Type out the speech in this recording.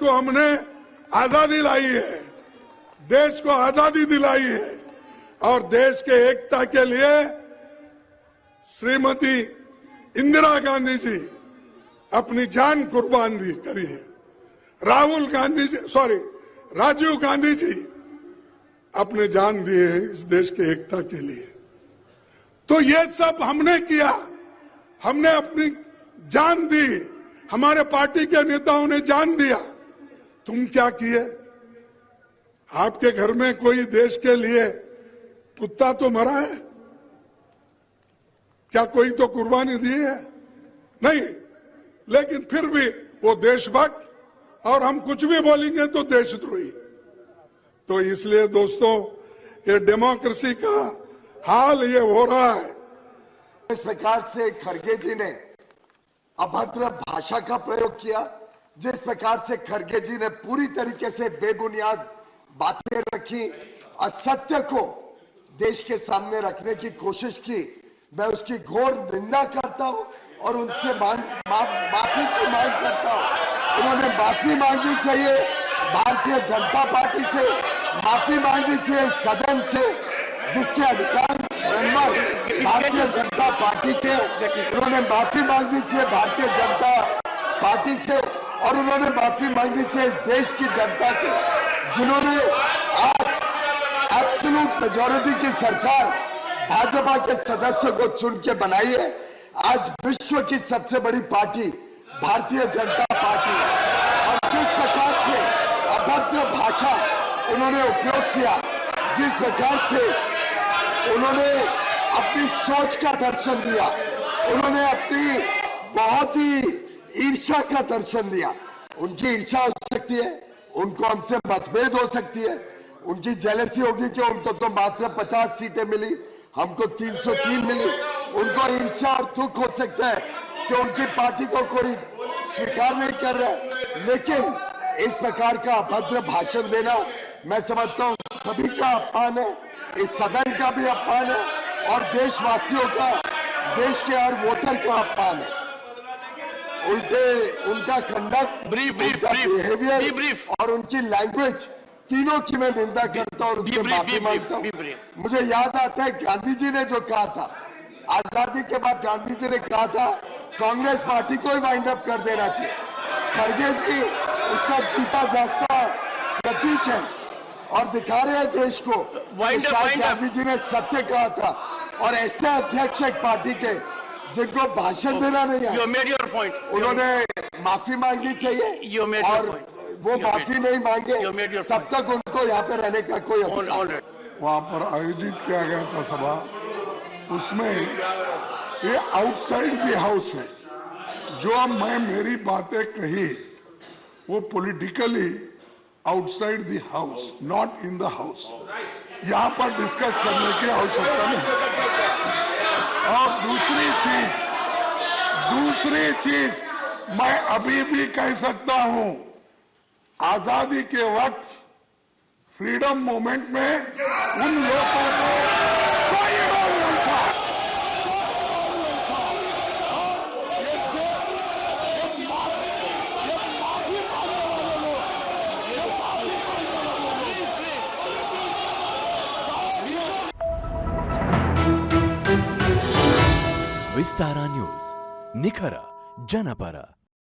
को हमने आजादी लाई है, देश को आजादी दिलाई है और देश के एकता के लिए श्रीमती इंदिरा गांधी जी अपनी जान कुर्बान करी है। राजीव गांधी जी अपने जान दिए हैं इस देश के एकता के लिए। तो ये सब हमने किया, हमने अपनी जान दी, हमारे पार्टी के नेताओं ने जान दिया। तुम क्या किए? आपके घर में कोई देश के लिए कुत्ता तो मरा है? क्या कोई तो कुर्बानी दी है? नहीं, लेकिन फिर भी वो देशभक्त, और हम कुछ भी बोलेंगे तो देशद्रोही। तो इसलिए दोस्तों, ये डेमोक्रेसी का हाल ये हो रहा है। इस प्रकार से खड़गे जी ने अभद्र भाषा का प्रयोग किया, जिस प्रकार से खड़गे जी ने पूरी तरीके से बेबुनियाद बातें रखी, असत्य को देश के सामने रखने की कोशिश की, मैं उसकी घोर निंदा करता हूं और उनसे माफी की मांग करता हूं। उन्होंने माफी मांगनी चाहिए भारतीय जनता पार्टी से, माफी मांगनी चाहिए सदन से, जिसके अधिकांश मेंबर भारतीय जनता पार्टी के। उन्होंने माफी मांगनी चाहिए भारतीय जनता पार्टी से और उन्होंने माफी मांगनी चाहिए इस देश की जनता से, जिन्होंने आज एब्सोल्यूट मेजॉरिटी की सरकार भाजपा के सदस्यों को चुन के बनाई है। आज विश्व की सबसे बड़ी पार्टी भारतीय जनता पार्टी है और जिस प्रकार से अभद्र भाषा उन्होंने उपयोग किया, जिस प्रकार से उन्होंने अपनी सोच का दर्शन दिया, उन्होंने अपनी बहुत ही ईर्ष्या का दर्शन दिया। उनकी ईर्ष्या हो सकती है, उनको हमसे मतभेद हो सकती है, उनकी जेलसी होगी कि उनको तो मात्र 50 सीटें मिली, हमको 303 मिली। उनको ईर्ष्या और दुख हो सकता है कि उनकी पार्टी को कोई स्वीकार नहीं कर रहा है, लेकिन इस प्रकार का अभद्र भाषण देना मैं समझता हूं सभी का अपमान है, इस सदन का भी अपमान है और देशवासियों का, देश के हर वोटर का अपमान है। उल्टे उनका कंडक्ट, उनका बिहेवियर और उनकी लैंग्वेज, तीनों की मैं निंदा करता हूं और उनसे माफी मांगता हूं। मुझे याद आता है गांधी जी ने जो कहा था, आजादी के बाद गांधी जी ने कहा था कांग्रेस पार्टी को ही वाइंड अप कर देना चाहिए। खड़गे जी उसका जीता जागता प्रतीक है और दिखा रहे हैं देश को शायद गांधी जी ने सत्य कहा था। और ऐसे अध्यक्ष एक पार्टी के जिनको भाषण देना नहीं है, उन्होंने माफी मांगनी चाहिए और वो माफी नहीं मांगे तब तक उनको यहाँ पे रहने का कोई अधिकार। वहाँ पर आयोजित किया गया था सभा, उसमें ये आउटसाइड द हाउस है। जो मैं मेरी बातें कही वो politically outside the house, not in the house. यहाँ पर डिस्कस करने की आवश्यकता नहीं। और दूसरी चीज मैं अभी भी कह सकता हूं, आजादी के वक्त फ्रीडम मूवमेंट में उन लोगों को कोई रोल नहीं था। विस्तारा न्यूज, निखर जनपರ।